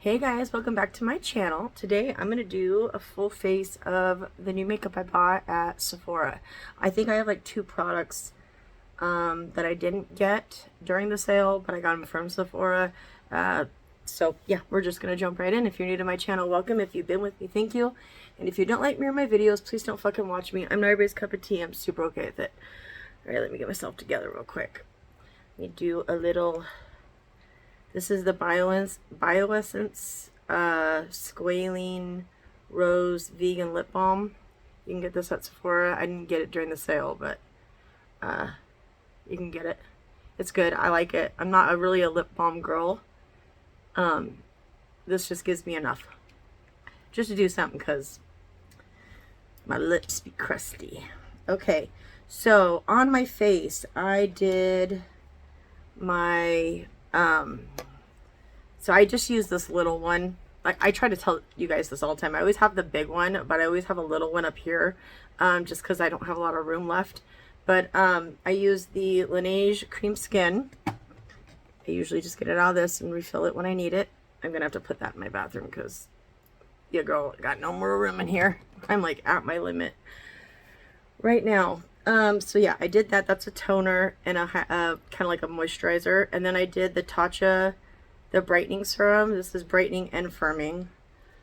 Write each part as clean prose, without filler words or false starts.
Hey guys, welcome back to my channel. Today I'm going to do a full face of the new makeup I bought at Sephora. I think I have like two products that I didn't get during the sale, but I got them from Sephora. So yeah, we're just going to jump right in. If you're new to my channel, welcome. If you've been with me, thank you. And if you don't like me or my videos, please don't fucking watch me. I'm not everybody's cup of tea. I'm super okay with it. Alright, let me get myself together real quick. Let me do a little... This is the BioEssence Squalene Rose Vegan Lip Balm. You can get this at Sephora. I didn't get it during the sale, but you can get it. It's good. I like it. I'm not really a lip balm girl. This just gives me enough. Just to do something because my lips be crusty. Okay, so on my face, I did my... So I just use this little one. Like, I try to tell you guys this all the time. I always have the big one, but I always have a little one up here, just because I don't have a lot of room left. But I use the Laneige Cream Skin. I usually just get it out of this and refill it when I need it. I'm gonna have to put that in my bathroom because your girl got no more room in here. I'm like at my limit right now. So yeah, I did that. That's a toner and a kind of like a moisturizer. And then I did the Tatcha, the brightening serum. This is brightening and firming.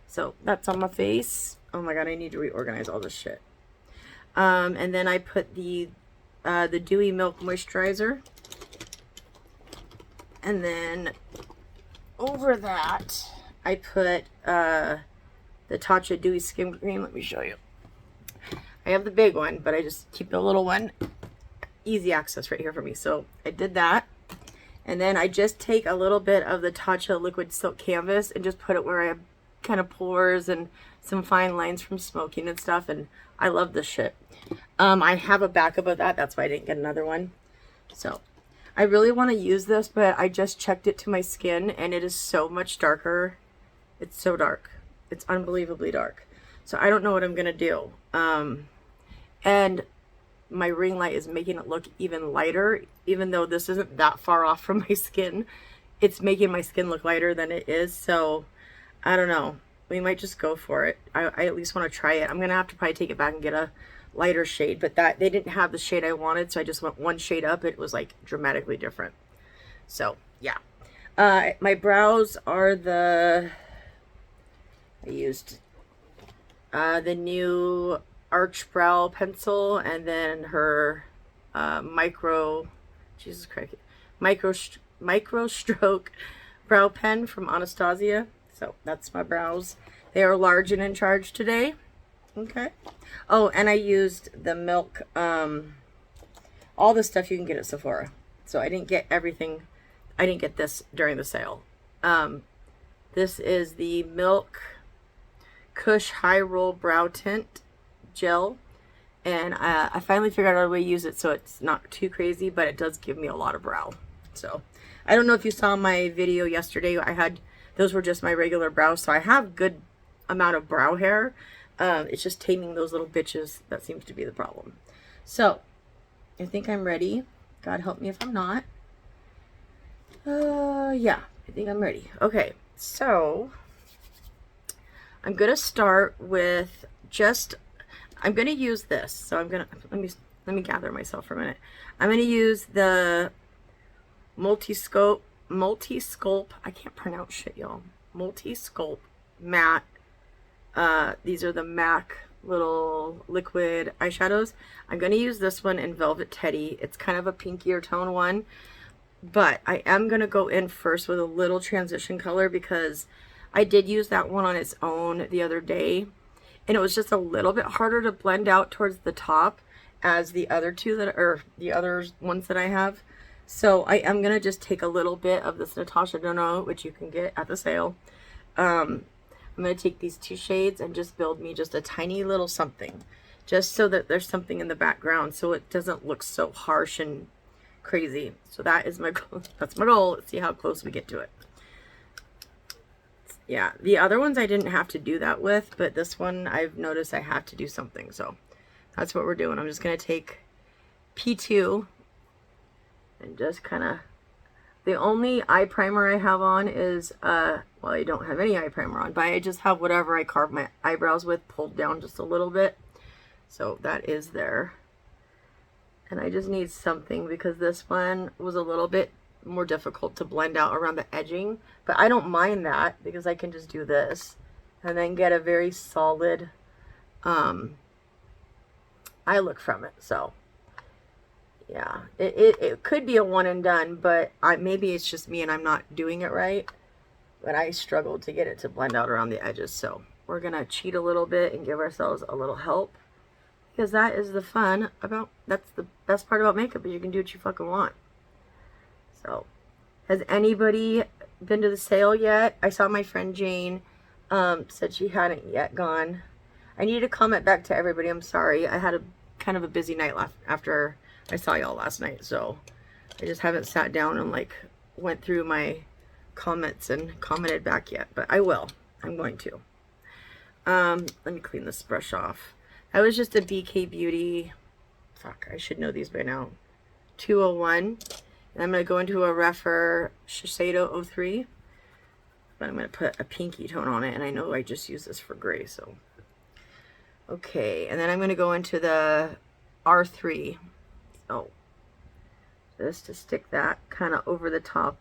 So that's on my face. Oh my god, I need to reorganize all this shit. And then I put the Dewy Milk Moisturizer. And then over that, I put the Tatcha Dewy Skin Cream. Let me show you. I have the big one, but I just keep the little one. Easy access right here for me. So I did that. And then I just take a little bit of the Tatcha Liquid Silk Canvas and just put it where I have kind of pores and some fine lines from smoking and stuff. And I love this shit. I have a backup of that. That's why I didn't get another one. So I really want to use this, but I just checked it to my skin and it is so much darker. It's so dark. It's unbelievably dark. So I don't know what I'm going to do. And my ring light is making it look even lighter, even though this isn't that far off from my skin. It's making my skin look lighter than it is. So I don't know. We might just go for it. I at least want to try it. I'm going to have to probably take it back and get a lighter shade, but that they didn't have the shade I wanted. So I just went one shade up. It was like dramatically different. So yeah. My brows are I used the new Arch Brow Pencil, and then her micro stroke brow pen from Anastasia. So that's my brows. They are large and in charge today. Okay. Oh, and I used the Milk, all the stuff you can get at Sephora. So I didn't get everything. I didn't get this during the sale. This is the Milk Kush High Roll Brow Tint Gel, and I finally figured out a way to use it so it's not too crazy, but it does give me a lot of brow. So I don't know if you saw my video yesterday. Those were just my regular brows, so I have good amount of brow hair. It's just taming those little bitches that seems to be the problem. So I think I'm ready. God help me if I'm not. Yeah, I think I'm ready. Okay, so I'm gonna start with I'm gonna use this. So I'm gonna let me gather myself for a minute. I'm gonna use the Multi-Sculpt. I can't pronounce shit, y'all. Multi-Sculpt matte. These are the MAC little liquid eyeshadows. I'm gonna use this one in Velvet Teddy. It's kind of a pinkier tone one, but I am gonna go in first with a little transition color because I did use that one on its own the other day, and it was just a little bit harder to blend out towards the top as the other two the other ones that I have. So I am going to just take a little bit of this Natasha Denona, which you can get at the sale. I'm going to take these two shades and just build me just a tiny little something, just so that there's something in the background so it doesn't look so harsh and crazy. So that is my goal. That's my goal. Let's see how close we get to it. Yeah, the other ones I didn't have to do that with, but this one I've noticed I have to do something. So that's what we're doing. I'm just going to take P2 and just kind of The only eye primer I have on is, well, I don't have any eye primer on, but I just have whatever I carve my eyebrows with pulled down just a little bit. So that is there. And I just need something because this one was a little bit more difficult to blend out around the edging. But I don't mind that because I can just do this and then get a very solid eye look from it. So yeah, it could be a one and done, but maybe it's just me and I'm not doing it right. But I struggled to get it to blend out around the edges. So we're going to cheat a little bit and give ourselves a little help. Because that is the fun about, that's the best part about makeup, is you can do what you fucking want. So, has anybody been to the sale yet? I saw my friend Jane said she hadn't yet gone. I need to comment back to everybody. I'm sorry. I had a kind of a busy night after I saw y'all last night. So, I just haven't sat down and like went through my comments and commented back yet. But I will. I'm going to. Let me clean this brush off. That was just a BK Beauty, fuck, I should know these by now, 201. And I'm going to go into a Refer Shiseido 03. But I'm going to put a pinky tone on it, and I know I just use this for gray, so. Okay, and then I'm going to go into the R3. So, just to stick that kind of over the top,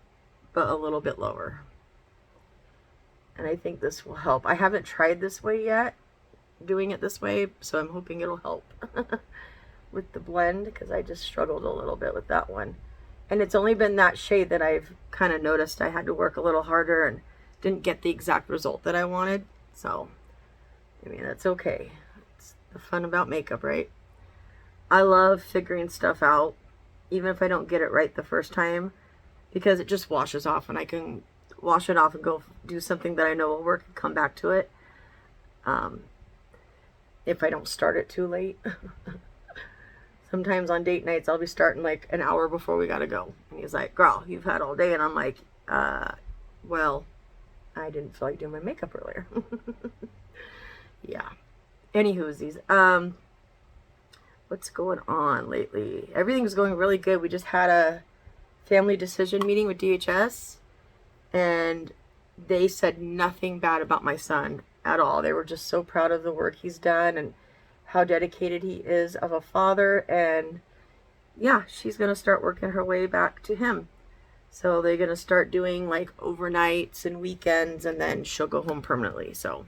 but a little bit lower. And I think this will help. I haven't tried this way yet, doing it this way, so I'm hoping it'll help with the blend, because I just struggled a little bit with that one. And it's only been that shade that I've kind of noticed I had to work a little harder and didn't get the exact result that I wanted. So, I mean, that's okay. It's the fun about makeup, right? I love figuring stuff out, even if I don't get it right the first time, because it just washes off, and I can wash it off and go do something that I know will work and come back to it. If I don't start it too late. Sometimes on date nights, I'll be starting like an hour before we gotta go. And he's like, girl, you've had all day. And I'm like, well, I didn't feel like doing my makeup earlier. Yeah. Anywhoosies. What's going on lately? Everything's going really good. We just had a family decision meeting with DHS. And they said nothing bad about my son at all. They were just so proud of the work he's done and how dedicated he is of a father. And yeah, she's going to start working her way back to him. So they're going to start doing like overnights and weekends, and then she'll go home permanently. So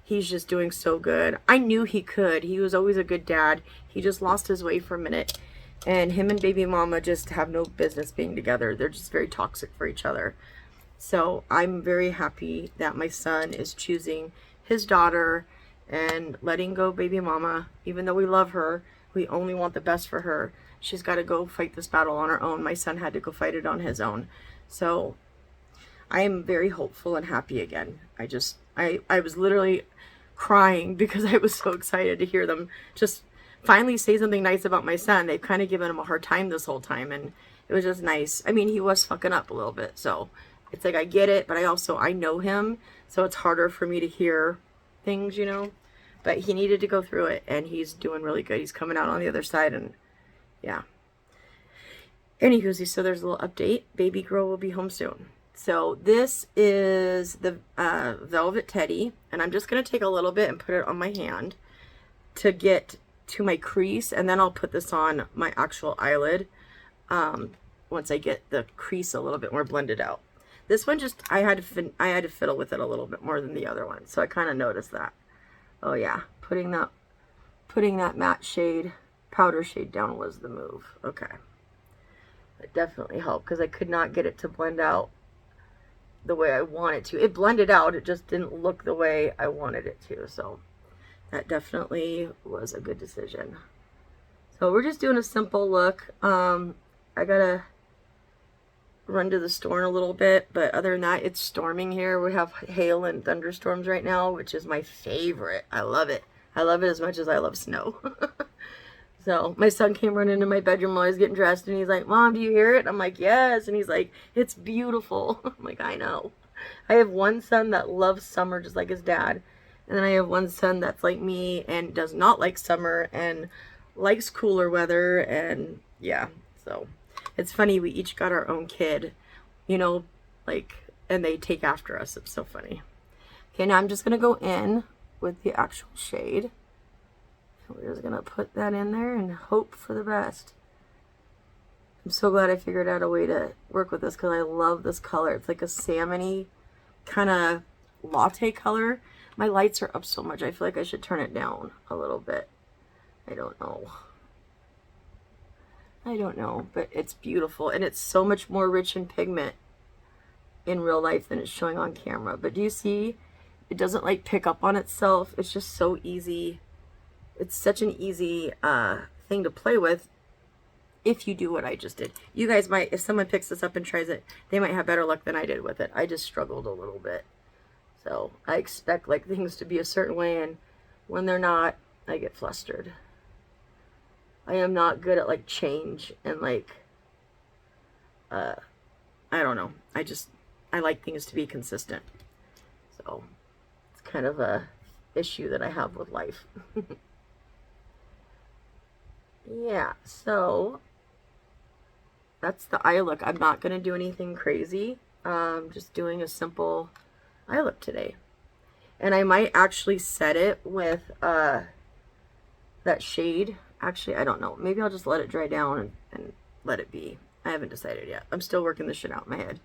he's just doing so good. I knew he could. He was always a good dad. He just lost his way for a minute. And him and baby mama just have no business being together. They're just very toxic for each other. So I'm very happy that my son is choosing his daughter and letting go baby mama. Even though we love her, we only want the best for her. She's got to go fight this battle on her own. My son had to go fight it on his own. So I am very hopeful and happy again. I was literally crying because I was so excited to hear them just finally say something nice about my son. They've kind of given him a hard time this whole time, and it was just nice. I mean, he was fucking up a little bit, so it's like I get it, but I know him, so it's harder for me to hear things, you know. But he needed to go through it, and he's doing really good. He's coming out on the other side, and yeah. Anywho, so there's a little update. Baby girl will be home soon. So this is the Velvet Teddy, and I'm just going to take a little bit and put it on my hand to get to my crease, and then I'll put this on my actual eyelid once I get the crease a little bit more blended out. This one just, I had to fiddle with it a little bit more than the other one, so I kind of noticed that. Oh yeah, putting that matte shade, powder shade down was the move. Okay. It definitely helped because I could not get it to blend out the way I wanted to. It blended out, it just didn't look the way I wanted it to, so that definitely was a good decision. So we're just doing a simple look. I gotta run to the store in a little bit, but other than that, it's storming here. We have hail and thunderstorms right now, which is my favorite. I love it. I love it as much as I love snow. So my son came running into my bedroom while I was getting dressed, and he's like, Mom, do you hear it? I'm like, yes. And he's like, it's beautiful. I'm like, I know. I have one son that loves summer just like his dad, and then I have one son that's like me and does not like summer and likes cooler weather. And yeah, so it's funny, we each got our own kid. you know, like, and they take after us. It's so funny. Okay, now I'm just going to go in with the actual shade. We're just going to put that in there and hope for the best. I'm so glad I figured out a way to work with this because I love this color. It's like a salmon-y kind of latte color. My lights are up so much. I feel like I should turn it down a little bit. I don't know. But it's beautiful. And it's so much more rich in pigment in real life than it's showing on camera. But do you see? It doesn't like pick up on itself. It's just so easy. It's such an easy thing to play with if you do what I just did. You guys might, if someone picks this up and tries it, they might have better luck than I did with it. I just struggled a little bit. So I expect like things to be a certain way, and when they're not, I get flustered. I am not good at like change and like, I don't know. I like things to be consistent. So it's kind of a issue that I have with life. Yeah, so that's the eye look. I'm not going to do anything crazy. Just doing a simple eye look today. And I might actually set it with that shade. Actually, I don't know. Maybe I'll just let it dry down and let it be. I haven't decided yet. I'm still working this shit out in my head.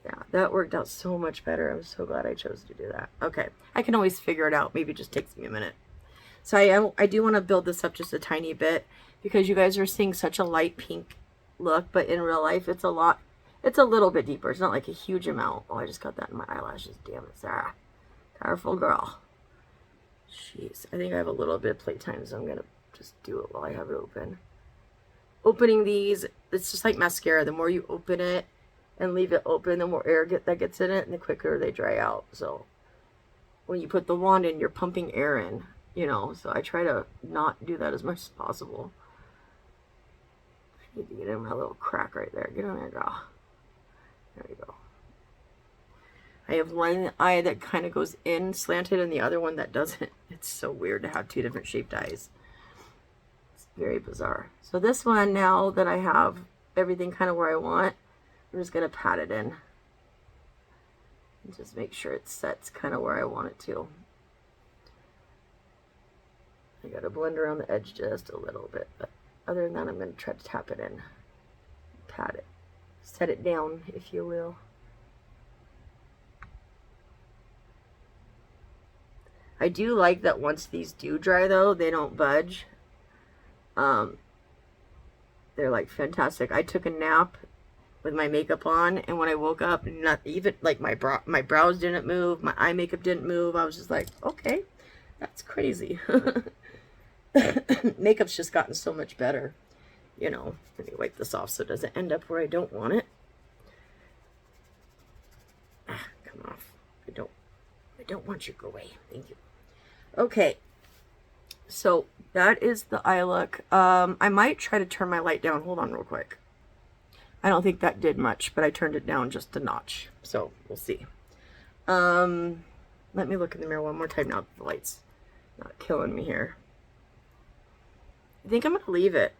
Yeah, that worked out so much better. I'm so glad I chose to do that. Okay, I can always figure it out. Maybe it just takes me a minute. So I do want to build this up just a tiny bit because you guys are seeing such a light pink look, but in real life it's a little bit deeper. It's not like a huge amount. Oh, I just got that in my eyelashes. Damn it, Sarah. Powerful girl. Jeez, I think I have a little bit of playtime, so I'm going to just do it while I have it open. Opening these, it's just like mascara. The more you open it and leave it open, the more air that gets in it, and the quicker they dry out. So when you put the wand in, you're pumping air in. You know, so I try to not do that as much as possible. I need to get in my little crack right there. Get in there, girl. There we go. I have one eye that kind of goes in slanted and the other one that doesn't. It's so weird to have two different shaped eyes. It's very bizarre. So this one, now that I have everything kind of where I want, I'm just going to pat it in. And just make sure it sets kind of where I want it to. I got to blend around the edge just a little bit, but other than that, I'm going to try to tap it in, pat it, set it down, if you will. I do like that once these do dry, though, they don't budge. They're like fantastic. I took a nap with my makeup on, and when I woke up, not even like my brows didn't move, my eye makeup didn't move. I was just like, okay, that's crazy. Makeup's just gotten so much better, you know. Let me wipe this off so it doesn't end up where I don't want it. Come off. I don't want you to go away. Thank you. Okay, so that is the eye look. I might try to turn my light down. Hold on real quick. I don't think that did much, but I turned it down just a notch, so we'll see. Let me look in the mirror one more time now that the light's not killing me here. I think I'm going to leave it.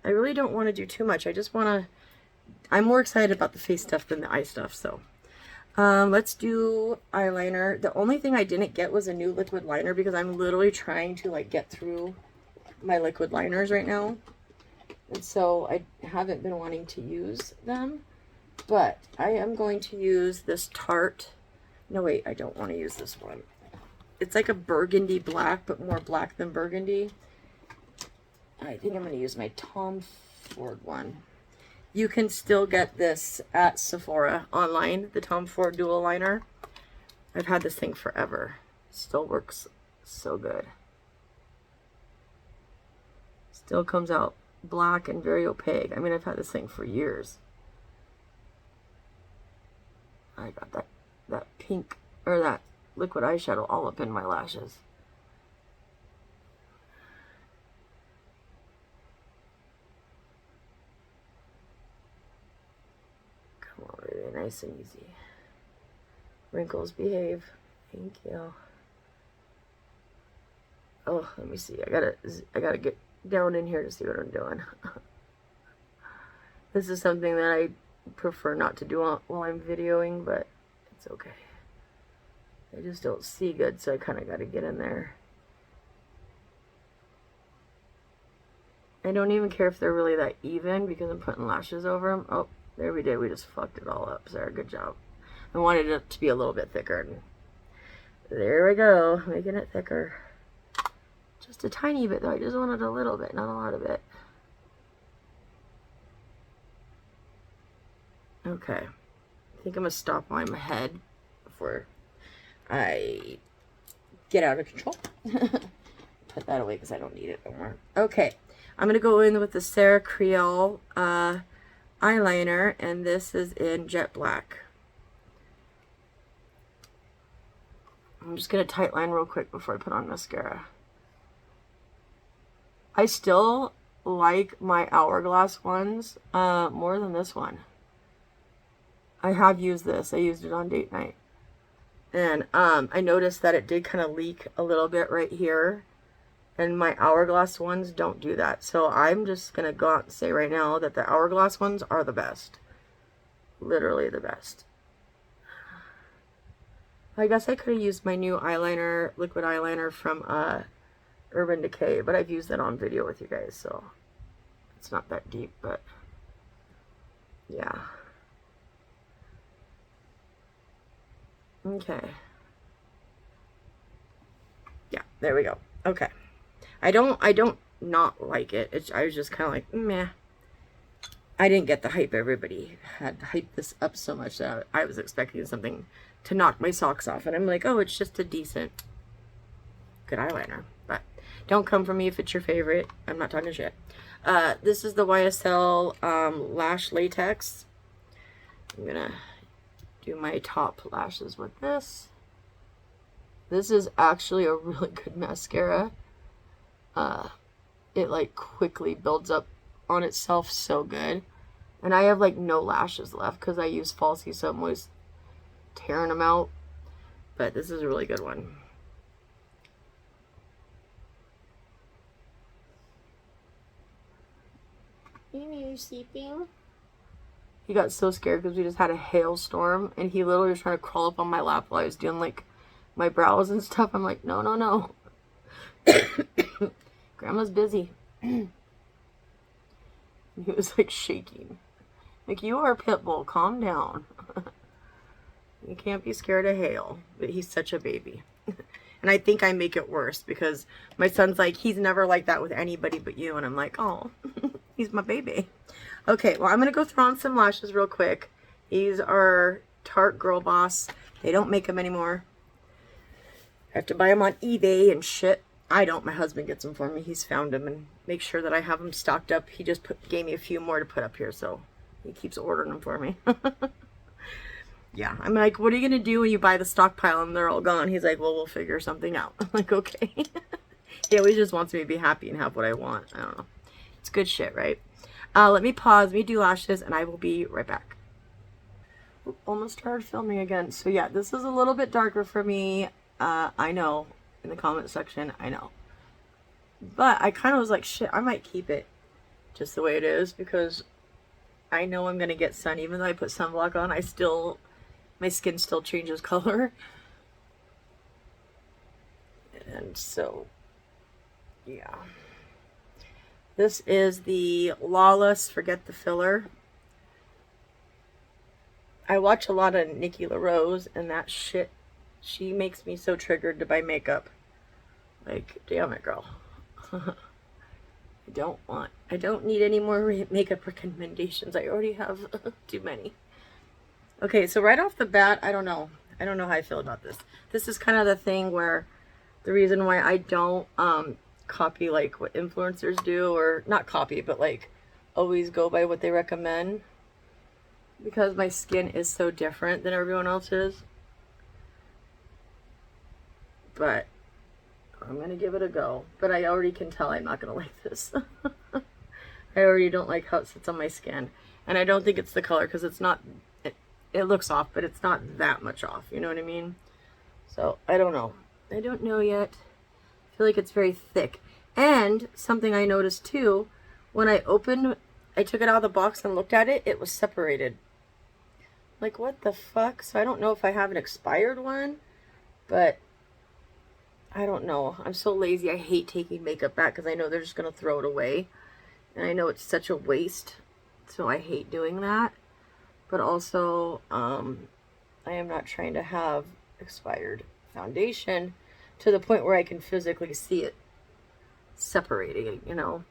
I really don't want to do too much. I just want to, I'm more excited about the face stuff than the eye stuff. So let's do eyeliner. The only thing I didn't get was a new liquid liner because I'm literally trying to like get through my liquid liners right now. And so I haven't been wanting to use them, but I am going to use this Tarte. No, wait, I don't want to use this one. It's like a burgundy black, but more black than burgundy. I think I'm going to use my Tom Ford one. You can still get this at Sephora online, the Tom Ford dual liner. I've had this thing forever. Still works so good. Still comes out black and very opaque. I mean, I've had this thing for years. I got that pink, or that liquid eyeshadow all up in my lashes. Come on, really nice and easy. Wrinkles behave. Thank you. Oh, let me see. I gotta get down in here to see what I'm doing. This is something that prefer not to do it while I'm videoing, but it's okay. I just don't see good, so I kind of got to get in there. I don't even care if they're really that even because I'm putting lashes over them. Oh, there we did. We just fucked it all up. Sorry, good job. I wanted it to be a little bit thicker. And there we go, making it thicker. Just a tiny bit though. I just wanted a little bit, not a lot of it. Okay. I think I'm going to stop on my head before I get out of control. Put that away because I don't need it anymore. Okay. I'm going to go in with the Sarah Creole eyeliner, and this is in Jet Black. I'm just going to tight line real quick before I put on mascara. I still like my Hourglass ones more than this one. I have used this. I used it on date night. And I noticed that it did kind of leak a little bit right here. And my Hourglass ones don't do that. So I'm just going to go out and say right now that the Hourglass ones are the best. Literally the best. I guess I could have used my new eyeliner, liquid eyeliner from Urban Decay. But I've used that on video with you guys. So it's not that deep. But yeah. Okay. Yeah, there we go. Okay. I don't not like it. I was just kind of like, meh. I didn't get the hype. Everybody had hyped this up so much that I was expecting something to knock my socks off. And I'm like, oh, it's just a decent, good eyeliner. But don't come for me if it's your favorite. I'm not talking shit. This is the YSL Lash Latex. I'm going to do my top lashes with this. This is actually a really good mascara. It like quickly builds up on itself so good. And I have like no lashes left because I use falsies, so I'm always tearing them out. But this is a really good one. Amy, are you sleeping? He got so scared because we just had a hailstorm, and he literally was trying to crawl up on my lap while I was doing like my brows and stuff. I'm like, no, no, no. Grandma's busy. He was like shaking. Like, you are a pit bull. Calm down. You can't be scared of hail. But he's such a baby. And I think I make it worse because my son's like, he's never like that with anybody but you. And I'm like, oh, he's my baby. Okay, well, I'm going to go throw on some lashes real quick. These are Tarte Girl Boss. They don't make them anymore. I have to buy them on eBay and shit. I don't. My husband gets them for me. He's found them and makes sure that I have them stocked up. He just gave me a few more to put up here, so he keeps ordering them for me. Yeah, I'm like, what are you going to do when you buy the stockpile and they're all gone? He's like, well, we'll figure something out. I'm like, okay. He always just wants me to be happy and have what I want. I don't know. It's good shit, right? Let me pause, let me do lashes, and I will be right back. Oop, almost started filming again. So yeah, this is a little bit darker for me. I know, in the comment section, I know. But I kind of was like, shit, I might keep it just the way it is because I know I'm going to get sun. Even though I put sunblock on, my skin still changes color. And so, yeah. This is the Lawless Forget the Filler. I watch a lot of Nikki LaRose, and that shit, she makes me so triggered to buy makeup. Like, damn it, girl. I don't need any more makeup recommendations. I already have too many. Okay, so right off the bat, I don't know how I feel about this. This is kind of the thing where the reason why I don't copy like what influencers do, or not copy, but like always go by what they recommend, because my skin is so different than everyone else's. But I'm gonna give it a go. But I already can tell I'm not gonna like this. I already don't like how it sits on my skin, and I don't think it's the color because it's not. It looks off, but it's not that much off. You know what I mean? So I don't know. I don't know yet. I feel like it's very thick. And something I noticed too, when I took it out of the box and looked at it, it was separated. Like, what the fuck? So I don't know if I have an expired one, but I don't know. I'm so lazy. I hate taking makeup back because I know they're just going to throw it away. And I know it's such a waste. So I hate doing that. But also, I am not trying to have expired foundation to the point where I can physically see it separating, you know.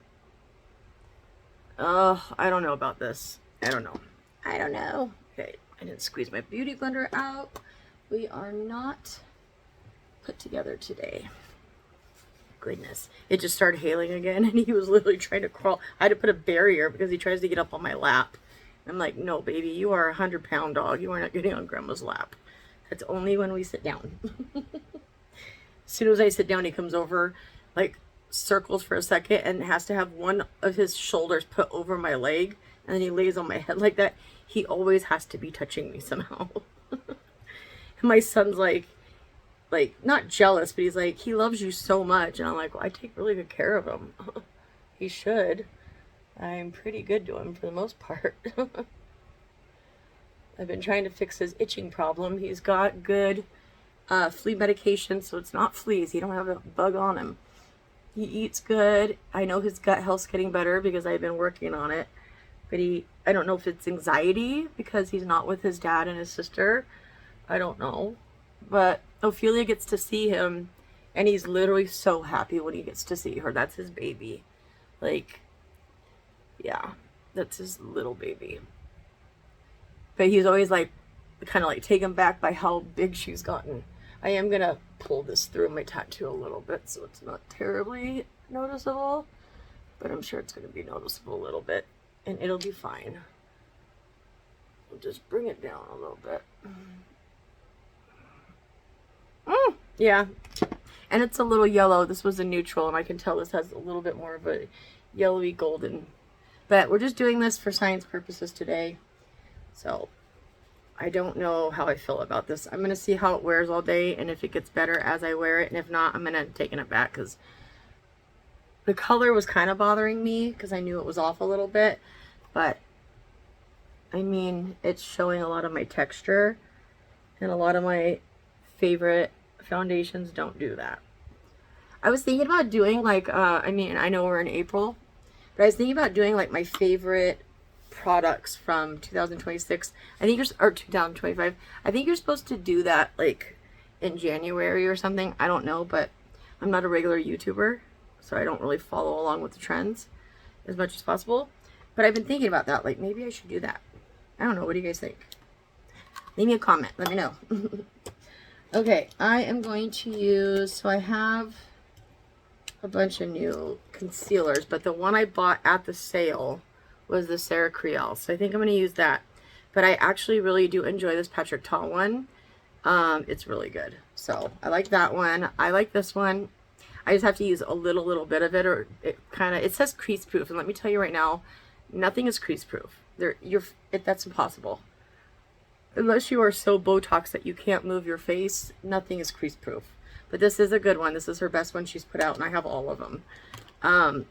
I don't know about this. I don't know. I don't know. Okay, I didn't squeeze my beauty blender out. We are not put together today. Goodness. It just started hailing again, and he was literally trying to crawl. I had to put a barrier because he tries to get up on my lap. I'm like, no, baby, you are a 100-pound dog. You are not getting on Grandma's lap. That's only when we sit down. As soon as I sit down, he comes over, like, circles for a second and has to have one of his shoulders put over my leg, and then he lays on my head like that. He always has to be touching me somehow. My son's like not jealous, but he's like, he loves you so much. And I'm like, well, I take really good care of him. He should. I'm pretty good to him for the most part. I've been trying to fix his itching problem. He's got good flea medication, so it's not fleas. He don't have a bug on him. He eats good. I know his gut health's getting better because I've been working on it. But I don't know if it's anxiety because he's not with his dad and his sister. I don't know. But Ophelia gets to see him, and he's literally so happy when he gets to see her. That's his baby. Like, yeah, that's his little baby. But he's always like, kind of like taken back by how big she's gotten. I am going to pull this through my tattoo a little bit so it's not terribly noticeable. But I'm sure it's going to be noticeable a little bit. And it'll be fine. We'll just bring it down a little bit. Yeah. And it's a little yellow. This was a neutral, and I can tell this has a little bit more of a yellowy golden. But we're just doing this for science purposes today. So I don't know how I feel about this. I'm going to see how it wears all day and if it gets better as I wear it. And if not, I'm going to take it back because the color was kind of bothering me because I knew it was off a little bit. But, I mean, it's showing a lot of my texture. And a lot of my favorite foundations don't do that. I was thinking about doing like, I mean, I know we're in April, but I was thinking about doing like my favorite products from 2026. I think or 2025. I think you're supposed to do that like in January or something. I don't know, but I'm not a regular YouTuber, so I don't really follow along with the trends as much as possible. But I've been thinking about that. Like, maybe I should do that. I don't know. What do you guys think? Leave me a comment. Let me know. Okay, I am going to use, so I have a bunch of new concealers, but the one I bought at the sale was the Sarah Creole. So I think I'm going to use that. But I actually really do enjoy this Patrick Ta one. It's really good. So I like that one. I like this one. I just have to use a little bit of it, or it says crease proof. And let me tell you right now, nothing is crease proof. That's impossible. Unless you are so Botox that you can't move your face, nothing is crease proof. But this is a good one. This is her best one she's put out, and I have all of them. And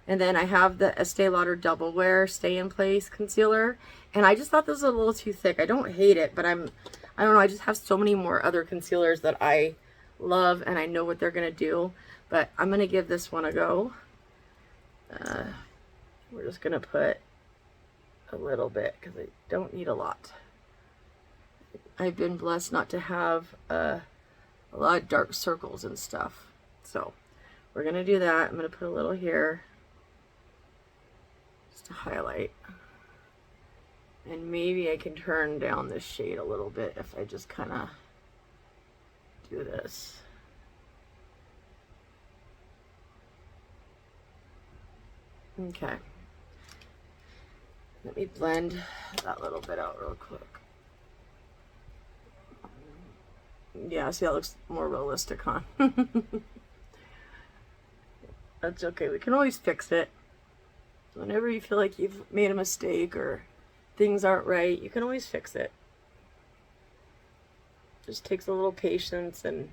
then I have the Estee Lauder Double Wear Stay in Place Concealer. And I just thought this was a little too thick. I don't hate it, but I don't know. I just have so many more other concealers that I love, and I know what they're going to do. But I'm going to give this one a go. We're just going to put a little bit because I don't need a lot. I've been blessed not to have a lot of dark circles and stuff. So we're going to do that. I'm going to put a little here just to highlight. And maybe I can turn down this shade a little bit if I just kind of do this. Okay. Let me blend that little bit out real quick. Yeah, see, that looks more realistic, huh? That's okay. We can always fix it. Whenever you feel like you've made a mistake or things aren't right, you can always fix it. Just takes a little patience and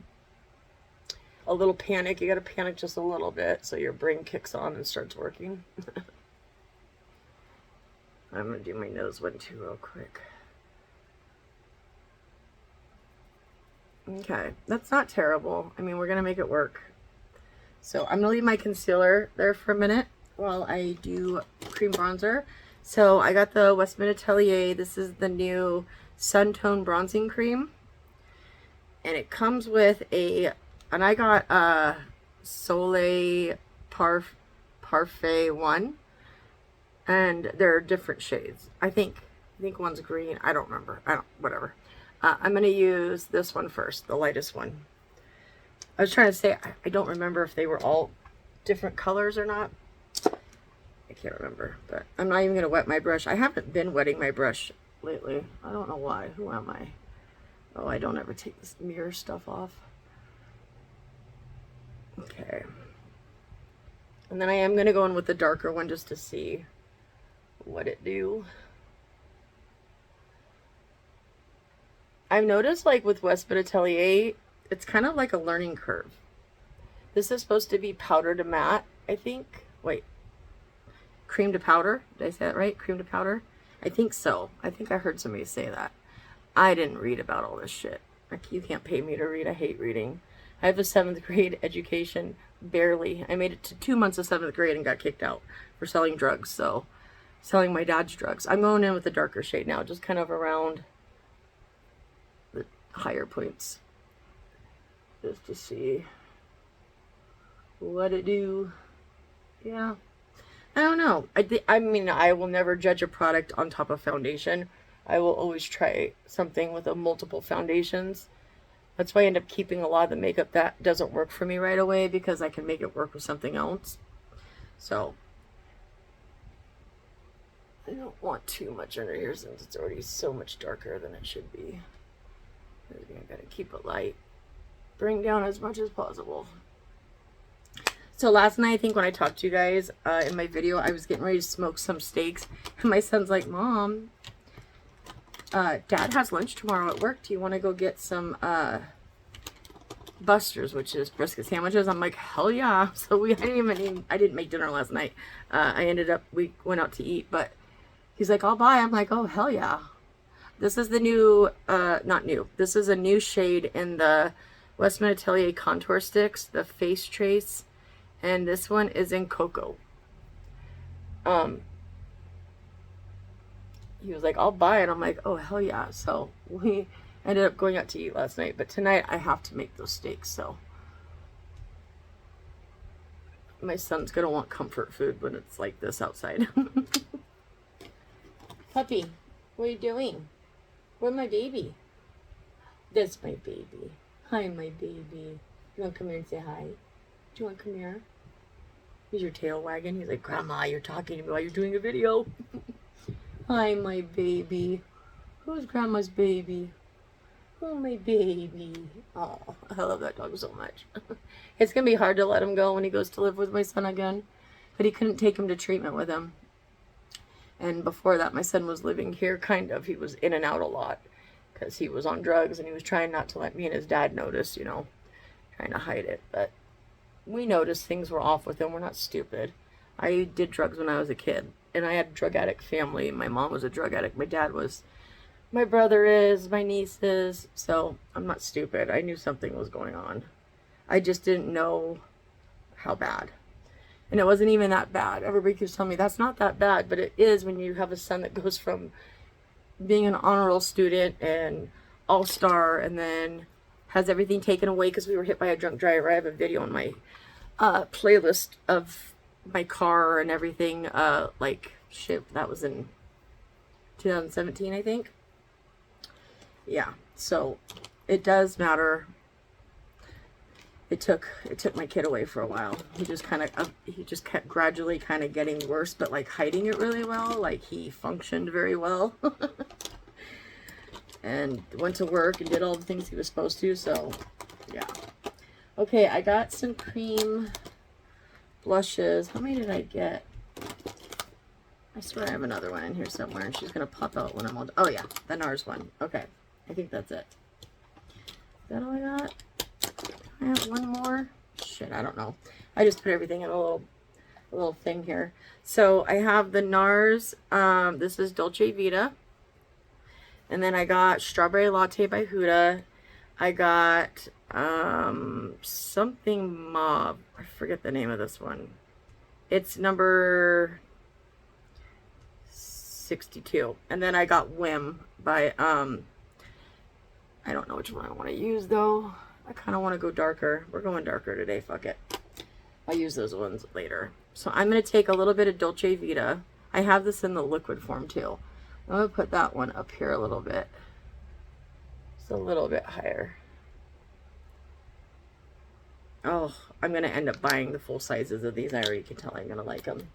a little panic. You gotta panic just a little bit so your brain kicks on and starts working. I'm gonna do my nose one too real quick. Okay, that's not terrible. I mean, we're gonna make it work. So I'm gonna leave my concealer there for a minute while I do cream bronzer. So I got the Westman Atelier. This is the new Sun Tone Bronzing Cream. And it comes with and I got a Soleil Parfait one. And there are different shades. I think one's green. I don't remember. Whatever. I'm gonna use this one first, the lightest one. I was trying to say, I don't remember if they were all different colors or not. I can't remember, but I'm not even going to wet my brush. I haven't been wetting my brush lately. I don't know why. Who am I? Oh, I don't ever take this mirror stuff off. Okay. And then I am going to go in with the darker one just to see what it do. I've noticed, like, with Westman Atelier, it's kind of like a learning curve. This is supposed to be powder to matte, I think. Wait. Cream to powder? Did I say that right? Cream to powder? I think so. I think I heard somebody say that. I didn't read about all this shit. Like, you can't pay me to read. I hate reading. I have a 7th grade education. Barely. I made it to 2 months of 7th grade and got kicked out for selling drugs. So, selling my dad's drugs. I'm going in with a darker shade now. Just kind of around the higher points. Just to see what it do. Yeah. I don't know. I mean, I will never judge a product on top of foundation. I will always try something with multiple foundations. That's why I end up keeping a lot of the makeup that doesn't work for me right away, because I can make it work with something else. So, I don't want too much under here since it's already so much darker than it should be. I gotta keep it light. Bring down as much as possible. So last night, I think when I talked to you guys in my video, I was getting ready to smoke some steaks. And my son's like, Mom, Dad has lunch tomorrow at work. Do you want to go get some Buster's, which is brisket sandwiches? I'm like, hell yeah. So I didn't make dinner last night. We went out to eat, but he's like, I'll buy. I'm like, oh, hell yeah. This is the new, not new. This is a new shade in the Westman Atelier contour sticks, the Face Trace. And this one is in cocoa. He was like, I'll buy it. I'm like, oh, hell yeah. So we ended up going out to eat last night. But tonight I have to make those steaks. So my son's going to want comfort food when it's like this outside. Puppy, what are you doing? Where's my baby? That's my baby. Hi, my baby. You want to come here and say hi? Do you want to come here? He's your tail wagging. He's like, Grandma, you're talking to me while you're doing a video. Hi, my baby. Who's Grandma's baby? Oh, my baby. Oh, I love that dog so much. It's going to be hard to let him go when he goes to live with my son again. But he couldn't take him to treatment with him. And before that, my son was living here, kind of. He was in and out a lot because he was on drugs and he was trying not to let me and his dad notice, you know, trying to hide it. But we noticed things were off with him. We're not stupid. I did drugs when I was a kid, and I had a drug addict family. My mom was a drug addict. My dad was. My brother is. My niece is. So I'm not stupid. I knew something was going on. I just didn't know how bad. And it wasn't even that bad. Everybody keeps telling me that's not that bad, but it is when you have a son that goes from being an honor roll student and all-star and then has everything taken away because we were hit by a drunk driver. I have a video on my playlist of my car and everything. Like, shit, that was in 2017, I think. Yeah, so it does matter. It took my kid away for a while. He just kept gradually kind of getting worse, but like hiding it really well. Like he functioned very well. And went to work and did all the things he was supposed to, so yeah. Okay, I got some cream blushes. How many did I get? I swear I have another one in here somewhere, and she's going to pop out when I'm all done. Oh yeah, the NARS one. Okay, I think that's it. Is that all I got? I have one more. Shit, I don't know. I just put everything in a little thing here. So I have the NARS. This is Dolce Vita. And then I got Strawberry Latte by Huda. I got something mauve. I forget the name of this one. It's number 62. And then I got Whim by I don't know which one I want to use though. I kind of want to go darker. We're going darker today, fuck it. I'll use those ones later. So I'm going to take a little bit of Dolce Vita. I have this in the liquid form too. I'm going to put that one up here a little bit. It's a little bit higher. Oh, I'm going to end up buying the full sizes of these. I already can tell I'm going to like them.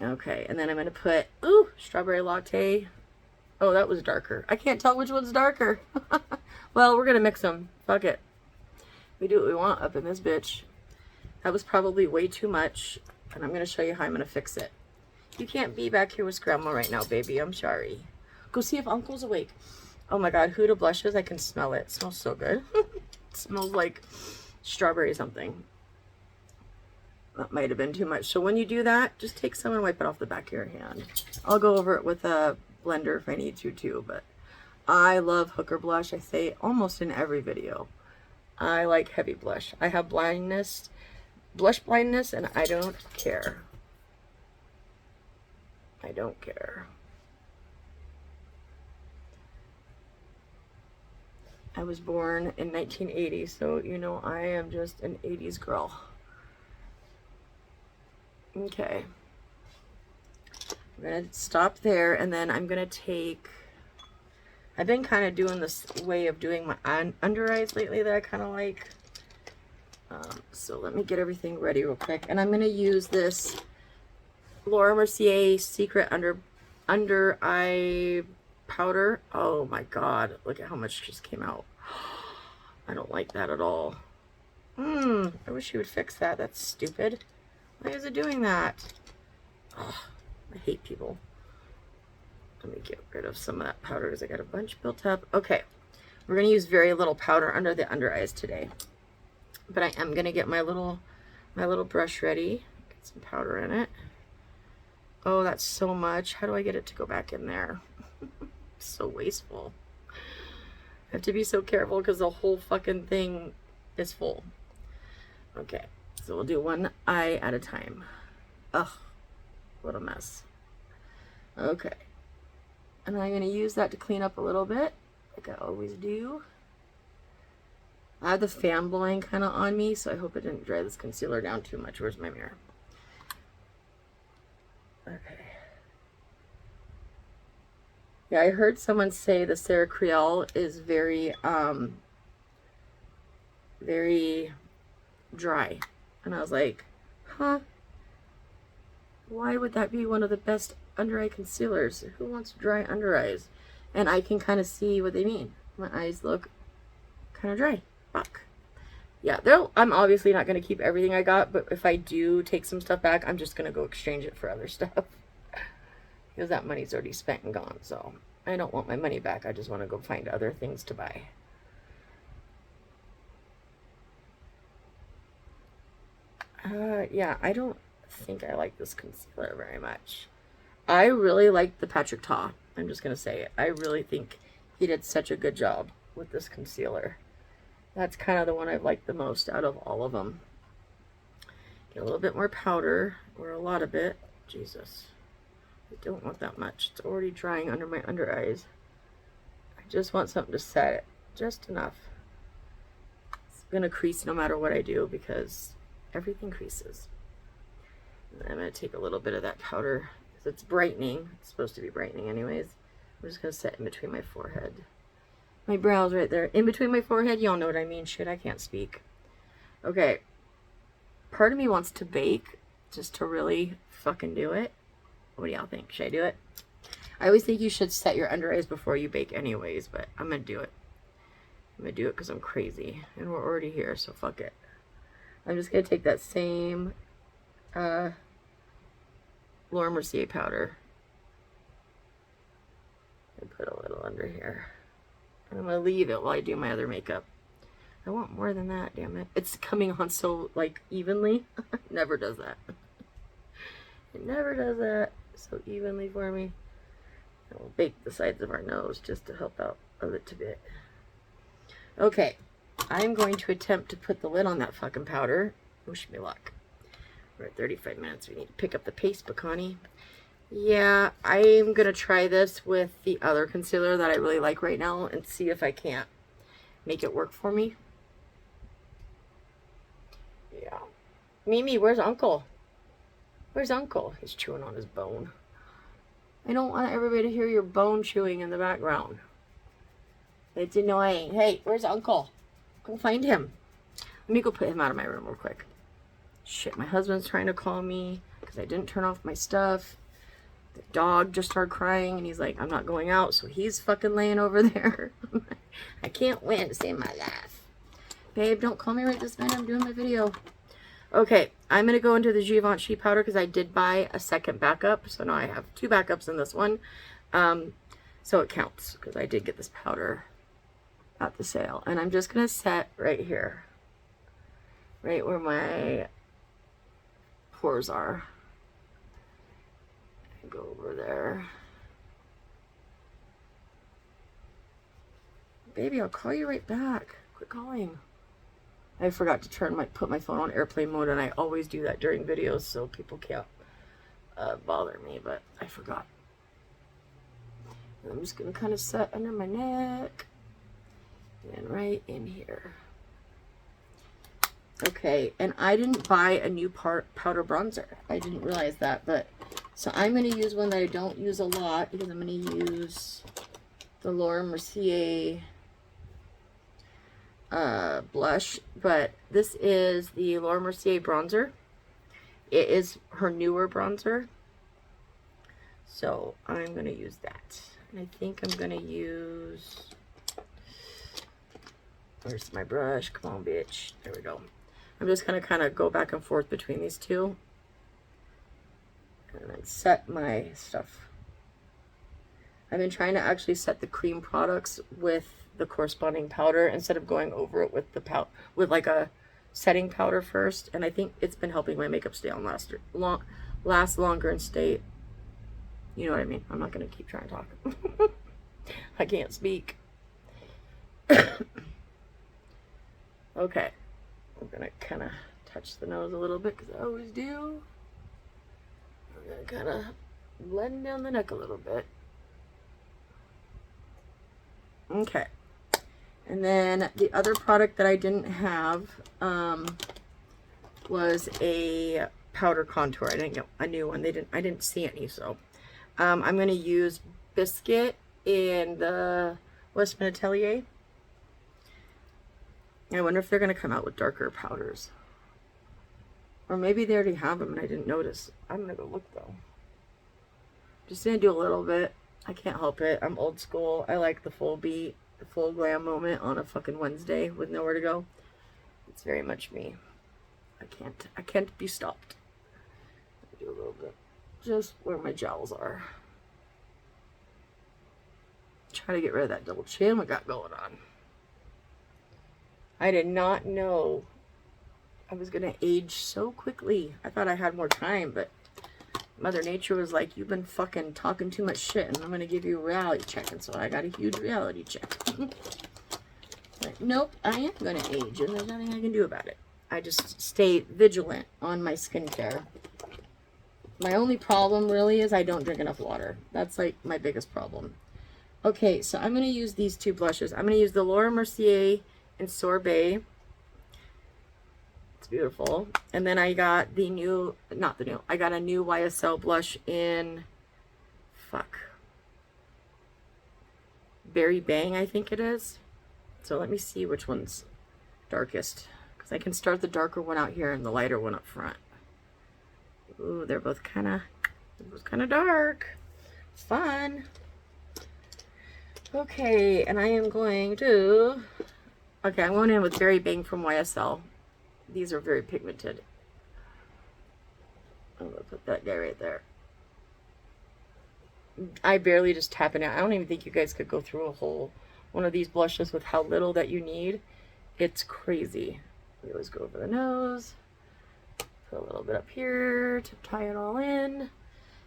Okay, and then I'm going to put, ooh, strawberry latte. Oh, that was darker. I can't tell which one's darker. Well, we're going to mix them. Fuck it. We do what we want up in this bitch. That was probably way too much, and I'm going to show you how I'm going to fix it. You can't be back here with Grandma right now, baby. I'm sorry. Go see if Uncle's awake. Oh my God, Huda blushes. I can smell it. It smells so good. It smells like strawberry something. That might have been too much. So when you do that, just take some and wipe it off the back of your hand. I'll go over it with a blender if I need to too, but I love Hooker blush. I say it almost in every video. I like heavy blush. I have blindness, blush blindness, and I don't care. I don't care. I was born in 1980, so you know I am just an 80s girl. Okay. I'm going to stop there, and then I'm going to take... I've been kind of doing this way of doing my under eyes lately that I kind of like. So let me get everything ready real quick. And I'm going to use this Laura Mercier Secret Under Eye Powder. Oh my God. Look at how much just came out. I don't like that at all. I wish you would fix that. That's stupid. Why is it doing that? Ugh, I hate people. Let me get rid of some of that powder because I got a bunch built up. Okay, we're going to use very little powder under the under eyes today. But I am going to get my little brush ready. Get some powder in it. Oh, that's so much. How do I get it to go back in there? So wasteful. I have to be so careful because the whole fucking thing is full. Okay, so we'll do one eye at a time. Ugh, what a mess. Okay. And I'm going to use that to clean up a little bit, like I always do. I have the fan blowing kind of on me, so I hope it didn't dry this concealer down too much. Where's my mirror? Okay. Yeah, I heard someone say the Sarah Creole is very, very dry. And I was like, huh? Why would that be one of the best under eye concealers? Who wants dry under eyes? And I can kind of see what they mean. My eyes look kind of dry. Fuck. Yeah, I'm obviously not going to keep everything I got, but if I do take some stuff back, I'm just going to go exchange it for other stuff. Because that money's already spent and gone, so I don't want my money back. I just want to go find other things to buy. Yeah, I don't think I like this concealer very much. I really like the Patrick Ta. I'm just going to say it. I really think he did such a good job with this concealer. That's kind of the one I've liked the most out of all of them. Get a little bit more powder, or a lot of it. Jesus. I don't want that much. It's already drying under my under eyes. I just want something to set it. Just enough. It's going to crease no matter what I do because everything creases. And I'm going to take a little bit of that powder because it's brightening. It's supposed to be brightening anyways. I'm just going to set in between my forehead. My brow's right there. In between my forehead, y'all know what I mean. Shit, I can't speak. Okay. Part of me wants to bake just to really fucking do it. What do y'all think? Should I do it? I always think you should set your under eyes before you bake anyways, but I'm going to do it. I'm going to do it because I'm crazy. And we're already here, so fuck it. I'm just going to take that same Laura Mercier powder and put a little under here. And I'm going to leave it while I do my other makeup. I want more than that, damn it. It's coming on so, like, evenly. It never does that. It never does that so evenly for me. And we'll bake the sides of our nose just to help out a little bit. Okay, I'm going to attempt to put the lid on that fucking powder. Wish me luck. We're at 35 minutes. We need to pick up the pace, Bacani. Yeah, I'm going to try this with the other concealer that I really like right now and see if I can't make it work for me. Yeah. Mimi, where's Uncle? Where's Uncle? He's chewing on his bone. I don't want everybody to hear your bone chewing in the background. It's annoying. Hey, where's Uncle? Go find him. Let me go put him out of my room real quick. Shit, my husband's trying to call me because I didn't turn off my stuff. The dog just started crying and he's like, I'm not going out. So he's fucking laying over there. I can't win to save my life. Babe, don't call me right this minute. I'm doing my video. Okay, I'm going to go into the Givenchy powder because I did buy a second backup. So now I have 2 backups in this one. So it counts because I did get this powder at the sale. And I'm just going to set right here. Right where my pores are. Go over there. Baby, I'll call you right back. Quit calling. I forgot to put my phone on airplane mode, and I always do that during videos so people can't bother me, but I forgot. And I'm just going to kind of set under my neck and right in here. Okay, and I didn't buy a new powder bronzer. I didn't realize that, but so I'm going to use one that I don't use a lot because I'm going to use the Laura Mercier blush, but this is the Laura Mercier bronzer. It is her newer bronzer, so I'm going to use that. And I think I'm going to use, where's my brush? Come on, bitch. There we go. I'm just going to kind of go back and forth between these two and then set my stuff. I've been trying to actually set the cream products with the corresponding powder instead of going over it with the with like a setting powder first, and I think it's been helping my makeup stay on last longer and stay, you know what I mean. I'm not going to keep trying to talk. I can't speak. Okay, I'm going to kind of touch the nose a little bit because I always do. I'm going to kind of blend down the neck a little bit. Okay, and then the other product that I didn't have was a powder contour. I didn't get a new one. I didn't see any, so I'm going to use Biscuit in the Westman Atelier. I wonder if they're going to come out with darker powders, or maybe they already have them and I didn't notice. I'm going to go look though. Just going to do a little bit. I can't help it. I'm old school. I like the full beat, the full glam moment on a fucking Wednesday with nowhere to go. It's very much me. I can't be stopped. Do a little bit just where my jowls are. Try to get rid of that double chin we got going on. I did not know I was gonna age so quickly. I thought I had more time, but Mother Nature was like, you've been fucking talking too much shit and I'm going to give you a reality check. And so I got a huge reality check. Like, nope, I am going to age and there's nothing I can do about it. I just stay vigilant on my skincare. My only problem really is I don't drink enough water. That's like my biggest problem. Okay, so I'm going to use these 2 blushes. I'm going to use the Laura Mercier in Sorbet. Beautiful. And then I got the new, I got a new YSL blush in, Berry Bang, I think it is. So let me see which one's darkest, because I can start the darker one out here and the lighter one up front. Ooh, they're both kind of dark. Fun. Okay, and I am going to, I'm going in with Berry Bang from YSL. These are very pigmented. I'm going to put that guy right there. I barely just tap it out. I don't even think you guys could go through a whole one of these blushes with how little that you need. It's crazy. We always go over the nose. Put a little bit up here to tie it all in.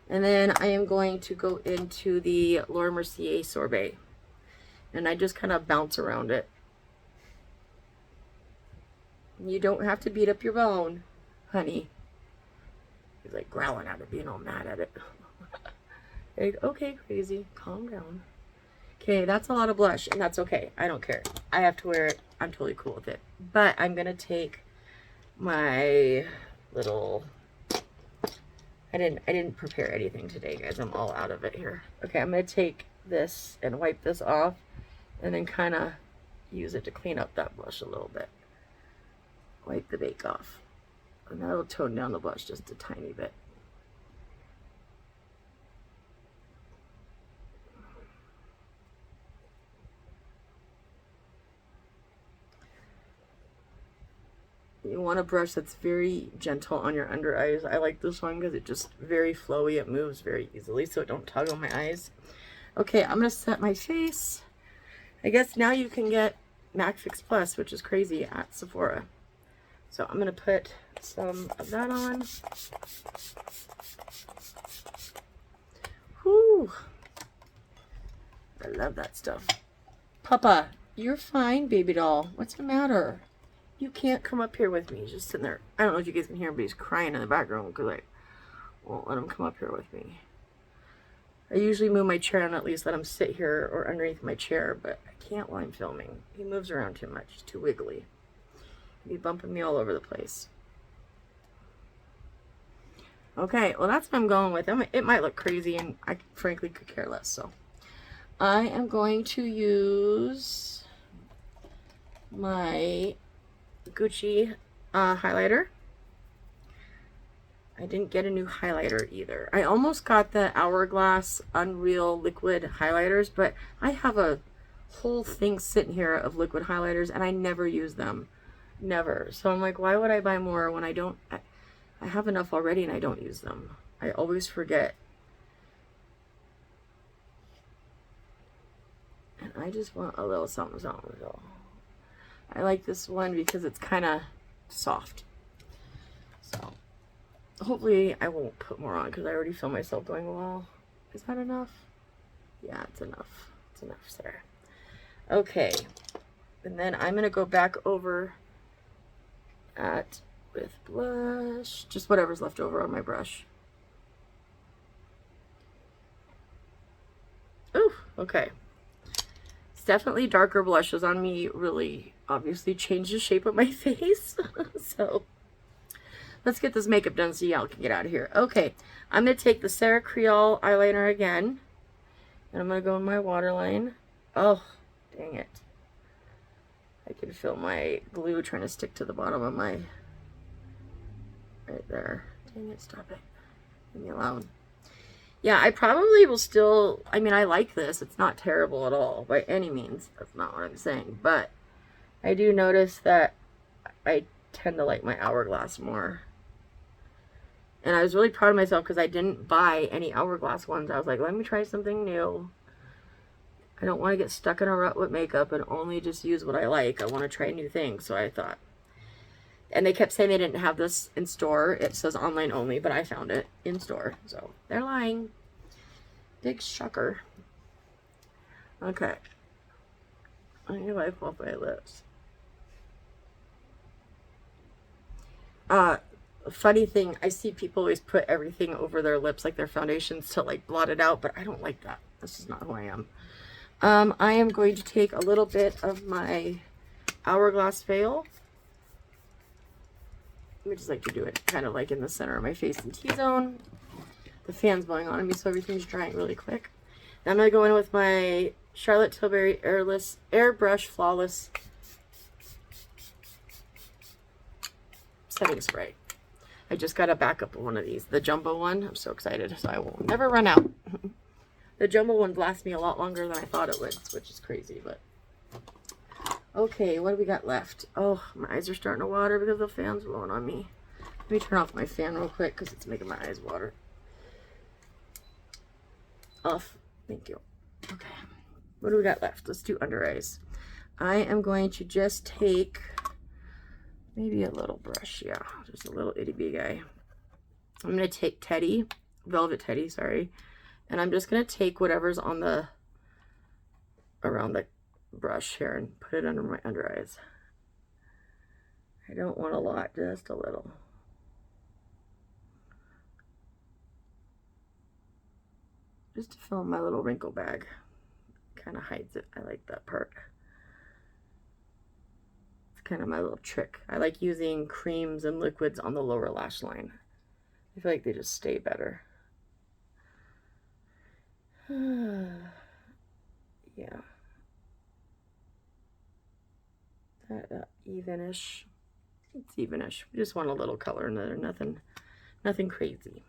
And then I am going to go into the Laura Mercier Sorbet. And I just kind of bounce around it. You don't have to beat up your bone, honey. He's like growling at it, being all mad at it. Like, okay, crazy, calm down. Okay, that's a lot of blush, and that's okay. I don't care. I have to wear it. I'm totally cool with it. But I'm gonna take my little, I didn't prepare anything today, guys. I'm all out of it here. Okay, I'm gonna take this and wipe this off, and then kind of use it to clean up that blush a little bit. Wipe the bake off, and that'll tone down the blush just a tiny bit. You want a brush that's very gentle on your under eyes. I like this one because it's just very flowy. It moves very easily, so it don't tug on my eyes. Okay, I'm gonna set my face. I guess now you can get MAC Fix Plus, which is crazy, at Sephora. So I'm gonna put some of that on. Whew. I love that stuff. Papa, you're fine, baby doll. What's the matter? You can't come up here with me. He's just sitting there. I don't know if you guys can hear him, but he's crying in the background because I won't let him come up here with me. I usually move my chair and at least let him sit here or underneath my chair, but I can't while I'm filming. He moves around too much. He's too wiggly. He'd be bumping me all over the place. Okay, well that's what I'm going with. It might look crazy, and I frankly could care less. So I am going to use my Gucci highlighter. I didn't get a new highlighter either. I almost got the Hourglass Unreal liquid highlighters, but I have a whole thing sitting here of liquid highlighters and I never use them. Never. So I'm like, why would I buy more when I don't? I have enough already and I don't use them. I always forget. And I just want a little something, something. So I like this one because it's kind of soft. So hopefully I won't put more on because I already feel myself going, well, is that enough? Yeah, it's enough. It's enough, Sarah. Okay. And then I'm going to go back over with blush, just whatever's left over on my brush. Ooh, okay. It's definitely darker blushes on me really obviously change the shape of my face. So let's get this makeup done so y'all can get out of here. Okay, I'm going to take the Sarah Creole eyeliner again, and I'm going to go in my waterline. Oh, dang it. I can feel my glue trying to stick to the bottom of my, right there. Dang it, stop it. Leave me alone. Yeah, I probably will still, I mean, I like this. It's not terrible at all by any means. That's not what I'm saying. But I do notice that I tend to like my Hourglass more. And I was really proud of myself because I didn't buy any Hourglass ones. I was like, let me try something new. I don't want to get stuck in a rut with makeup and only just use what I like. I want to try new things. So I thought. And they kept saying they didn't have this in store. It says online only, but I found it in store. So they're lying. Big shocker. Okay. I need to wipe off my lips. Funny thing, I see people always put everything over their lips, like their foundations, to like blot it out, but I don't like that. This is not who I am. I am going to take a little bit of my Hourglass Veil. I just like to do it kind of like in the center of my face and T-zone. The fan's blowing on me, so everything's drying really quick. Now I'm going to go in with my Charlotte Tilbury Airbrush Flawless setting spray. I just got a backup of one of these, the jumbo one. I'm so excited, so I will never run out. The jumbo one lasts me a lot longer than I thought it would, which is crazy, but okay, what do we got left? Oh, my eyes are starting to water because the fan's blowing on me. Let me turn off my fan real quick because it's making my eyes water. Off. Thank you. Okay, what do we got left? Let's do under eyes. I am going to just take maybe a little brush, yeah, just a little itty bitty guy. I'm going to take Teddy, Velvet Teddy, sorry, and I'm just going to take whatever's on the, around the brush here and put it under my under eyes. I don't want a lot, just a little. Just to fill in my little wrinkle bag. Kind of hides it. I like that part. It's kind of my little trick. I like using creams and liquids on the lower lash line. I feel like they just stay better. Yeah. That evenish. It's evenish. We just want a little color in there. Nothing crazy.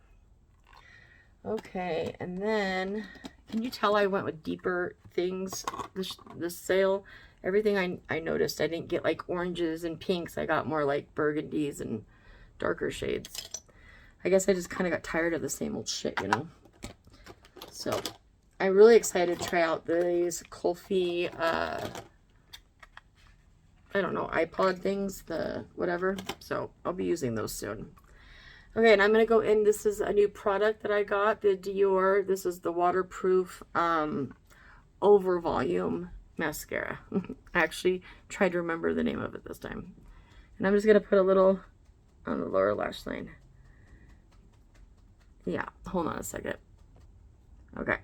Okay, and then can you tell I went with deeper things this sale? Everything I noticed, I didn't get like oranges and pinks. I got more like burgundies and darker shades. I guess I just kind of got tired of the same old shit, you know? So I'm really excited to try out these Kulfi, I don't know, iPod things, the whatever. So I'll be using those soon. Okay, and I'm going to go in. This is a new product that I got, the Dior. This is the waterproof over volume mascara. I actually tried to remember the name of it this time. And I'm just going to put a little on the lower lash line. Yeah, hold on a second. Okay.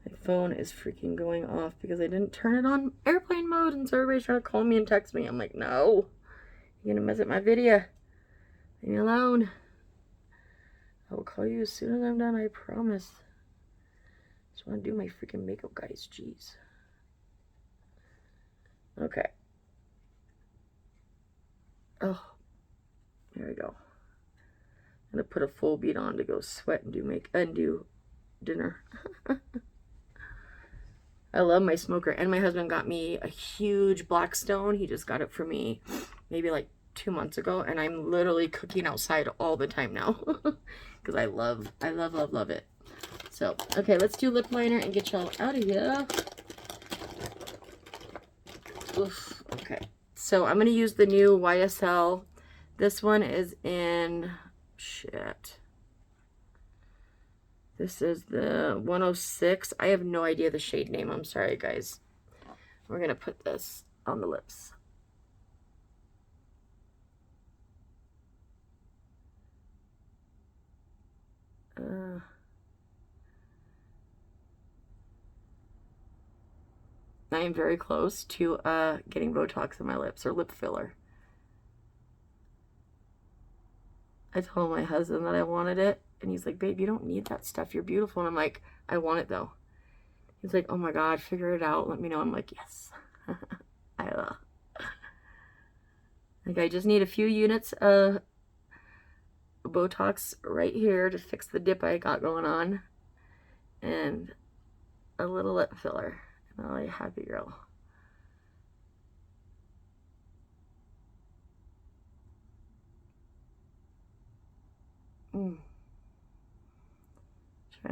My phone is freaking going off because I didn't turn it on airplane mode, and so everybody's trying to call me and text me. I'm like, no. You're gonna mess up my video. Leave me alone. I will call you as soon as I'm done, I promise. Just want to do my freaking makeup, guys. Jeez. Okay. Oh, there we go. I'm gonna put a full bead on to go sweat and do dinner. I love my smoker, and my husband got me a huge Blackstone. He just got it for me maybe like 2 months ago, and I'm literally cooking outside all the time now because I love it. So, okay, let's do lip liner and get y'all out of here. Oof, okay. So I'm going to use the new YSL. This one is in, shit. This is the 106. I have no idea the shade name. I'm sorry, guys. We're going to put this on the lips. I am very close to getting Botox in my lips, or lip filler. I told my husband that I wanted it, and he's like, babe, you don't need that stuff. You're beautiful. And I'm like, I want it though. He's like, oh my God, figure it out. Let me know. I'm like, yes. I will. Like, I just need a few units of Botox right here to fix the dip I got going on, and a little lip filler, and I'll be a happy girl. Trying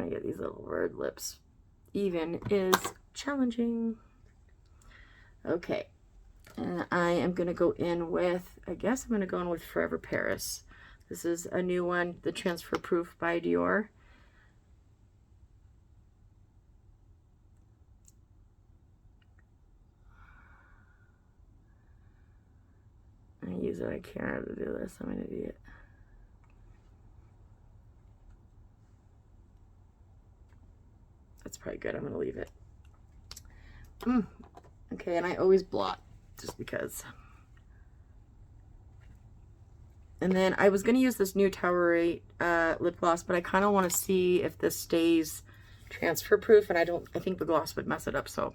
to get these little word lips even is challenging. Okay, and I am going to go in with, I guess I'm going to go in with Forever Paris. This is a new one, the Transfer Proof by Dior. I use it, I can't to do this, I'm an idiot. That's probably good, I'm going to leave it. Okay, and I always blot, just because. And then I was going to use this new Tower 8 lip gloss, but I kind of want to see if this stays transfer proof, and I think the gloss would mess it up, so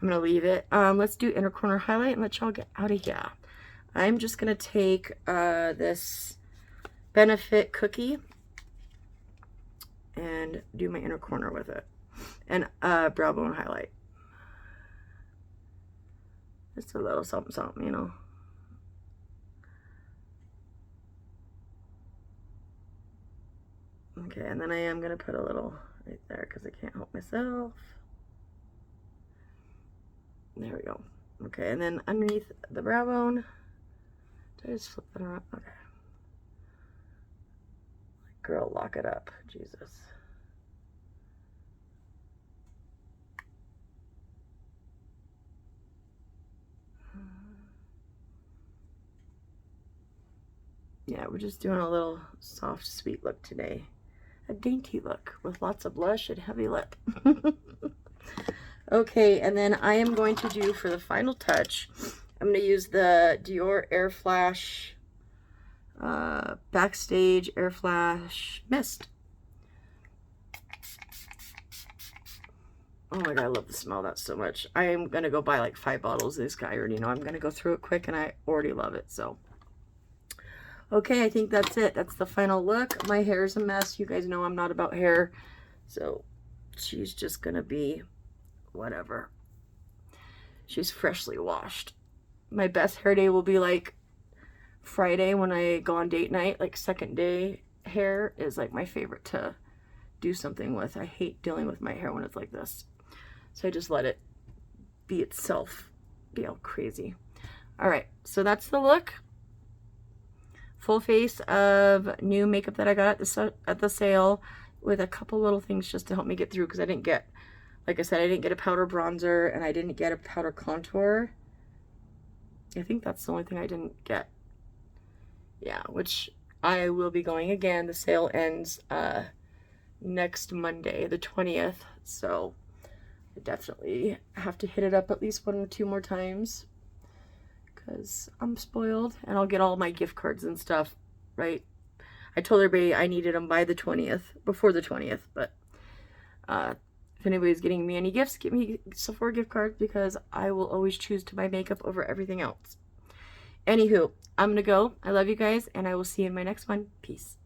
I'm going to leave it. Let's do inner corner highlight and let y'all get out of here. I'm just going to take this Benefit cookie and do my inner corner with it. And brow bone highlight. Just a little something, something, you know. Okay, and then I am going to put a little right there because I can't help myself. There we go. Okay, and then underneath the brow bone, did I just flip that around? Okay. Girl, lock it up. Jesus. Yeah, we're just doing a little soft, sweet look today. A dainty look with lots of blush and heavy lip. Okay, and then I am going to do, for the final touch, I'm going to use the Dior Air Flash Backstage Air Flash Mist. Oh my god, I love the smell of that so much. I am going to go buy like 5 bottles of this guy. I already know I'm going to go through it quick, and I already love it. So, okay, I think that's it. That's the final look. My hair is a mess. You guys know I'm not about hair. So, she's just going to be whatever. She's freshly washed. My best hair day will be like Friday when I go on date night. Like second day hair is like my favorite to do something with. I hate dealing with my hair when it's like this. So I just let it be itself, be all crazy. All right, so that's the look. Full face of new makeup that I got at the sale, with a couple little things just to help me get through, because I didn't get, like I said, I didn't get a powder bronzer and I didn't get a powder contour. I think that's the only thing I didn't get. Yeah, which I will be going again. The sale ends next Monday, the 20th. So I definitely have to hit it up at least 1 or 2 more times, because I'm spoiled, and I'll get all my gift cards and stuff, right? I told everybody I needed them by the 20th, before the 20th, but if anybody's getting me any gifts, get me Sephora gift cards, because I will always choose to buy makeup over everything else. Anywho, I'm gonna go. I love you guys, and I will see you in my next one. Peace.